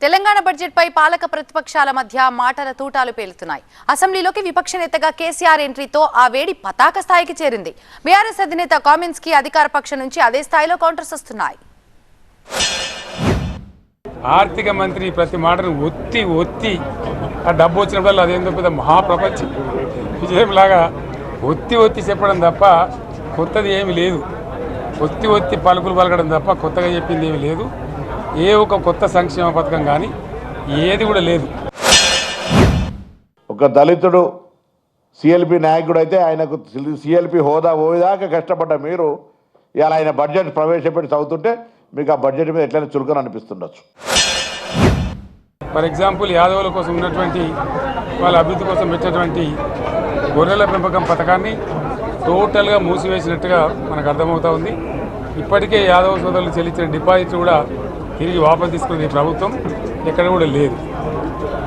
Telangana budget పై పాలక ప్రతిపక్షాల మధ్య మాటల తూటాలు పేలుతున్నాయి. అసెంబ్లీలోకి విపక్ష నేతగా కేసీఆర్ ఎంట్రీతో ఆ వేడి పతాక స్థాయికి చేరింది. బీఆర్ఎస్ అధినేత కామెంట్స్ కి అధికార పక్షం నుంచి అదే స్థాయిలో కౌంటర్స్ వస్తున్నాయి. ఆర్థిక మంత్రి ప్రతి మాటను ఒత్తి ఆ డబ్బు వచ్చినప్పుడు అదేందో పెద్ద మహాప్రపంచం విజయంలాగా ఒత్తి చెప్పడం తప్ప కొత్తది ఏమి లేదు. ఒత్తి పలుకులు పలకడం తప్ప కొత్తగా చెప్పింది ఏమి లేదు. ఏ ఒక కొత్త సంక్షేమ పథకం కానీ ఏది కూడా లేదు. ఒక దళితుడు సిఎల్పి నాయకుడు అయితే ఆయనకు సిఎల్పి హోదా పోయేదాకా కష్టపడ్డ మీరు ఇలా ఆయన బడ్జెట్ ప్రవేశపెట్టి చదువుతుంటే మీకు ఆ బడ్జెట్ మీద ఎట్లయినా చురుకని అనిపిస్తుండొచ్చు. ఫర్ ఎగ్జాంపుల్ యాదవుల కోసం ఉన్నటువంటి వాళ్ళ అభివృద్ధి కోసం పెట్టినటువంటి గొర్రెల పెంపకం పథకాన్ని టోటల్గా మూసివేసినట్టుగా మనకు అర్థమవుతూ ఉంది. ఇప్పటికే యాదవ సోదరులు చెల్లించిన డిపాజిట్ కూడా తిరిగి వాపసు తీసుకునే ప్రభుత్వం ఎక్కడ కూడా లేదు.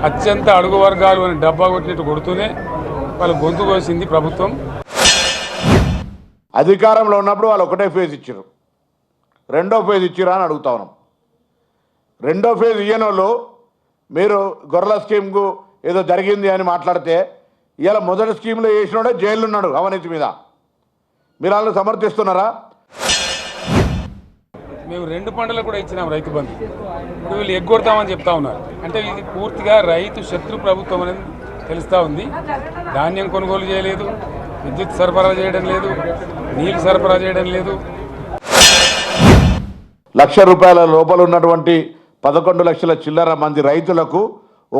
అత్యంత అడుగు వర్గాలు అని డబ్బా కొట్టినట్టు కొడుతూనే వాళ్ళు గొంతు కోసింది ప్రభుత్వం. అధికారంలో ఉన్నప్పుడు వాళ్ళు ఒకటే ఫేజ్ ఇచ్చారు, రెండో ఫేజ్ ఇచ్చిరా అని అడుగుతా ఉన్నాం. రెండో ఫేజ్ ఇయ్యని వాళ్ళు మీరు గొర్రెల స్కీమ్కు ఏదో జరిగింది అని మాట్లాడితే ఇవాళ మొదటి స్కీమ్లో వేసినోడే జైలు ఉన్నాడు అవినీతి మీద. మీరు వాళ్ళు సమర్థిస్తున్నారా? మేము 2 పంటలకు కూడా ఇచ్చినాం రైతు బంధు. ఇప్పుడు వీళ్ళు ఎగ్గొడతామని చెప్తా ఉన్నారు. అంటే ఇది పూర్తిగా రైతు శత్రు ప్రభుత్వం అనేది తెలుస్తూ ఉంది. ధాన్యం కొనుగోలు చేయలేదు, విద్యుత్ సరఫరా చేయడం లేదు, నీళ్ళు సరఫరా చేయడం లేదు. ₹1,00,000 లోపల ఉన్నటువంటి 11 లక్షల చిల్లర మంది రైతులకు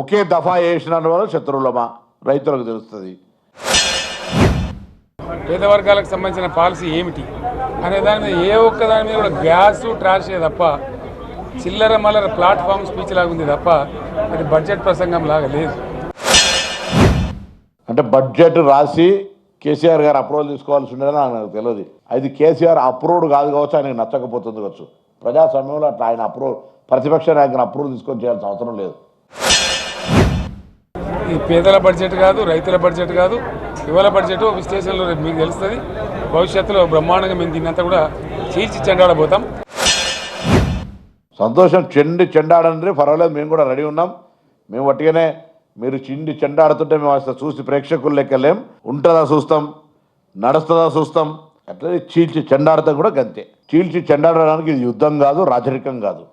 ఒకే దఫా వేసిన వాళ్ళు శత్రువులమా రైతులకు తెలుస్తుంది. పేద వర్గాలకు సంబంధించిన పాలసీ ఏమిటి అనే దాని మీద ఏ ఒక్క దాని మీద కూడా గ్యాసు ట్రాషే తప్ప చిల్లర మల్లర ప్లాట్ఫామ్ స్పీచ్ లాగా ఉంది తప్ప అది బడ్జెట్ ప్రసంగం లాగా లేదు. అంటే బడ్జెట్ రాసి కేసీఆర్ గారు అప్రూవల్ తీసుకోవాల్సి ఉండేదని నాకు తెలియదు. అది కేసీఆర్ అప్రూవ్డ్ కాదు కావచ్చు, ఆయనకు నచ్చకపోతుంది కావచ్చు. ప్రజాస్వామ్యంలో అట్లా ఆయన ప్రతిపక్ష నాయకుని అప్రూవల్ తీసుకొని చేయాల్సిన అవసరం లేదు. ఇది పేదల బడ్జెట్ కాదు, రైతుల బడ్జెట్ కాదు, యువల బడ్జెట్. విశ్లేషణలో మీకు తెలుస్తుంది. భవిష్యత్తులో బ్రహ్మాండంగా మేము దీన్నంతా కూడా చీల్చి చెండాడబోతాం. సంతోషం, చెండాడంటే పర్వాలేదు, మేము కూడా రెడీ ఉన్నాం. మేము వట్టిగానే మీరు చెండాడుతుంటే మేము అసలు చూసి ప్రేక్షకులు లెక్కలేం. ఉంటుందా చూస్తాం, నడుస్తుందా చూస్తాం. అట్లనే చీల్చి చెండాడతాం కూడా గంతే. చీల్చి చెండాడడానికి ఇది యుద్ధం కాదు, రాజరికం కాదు.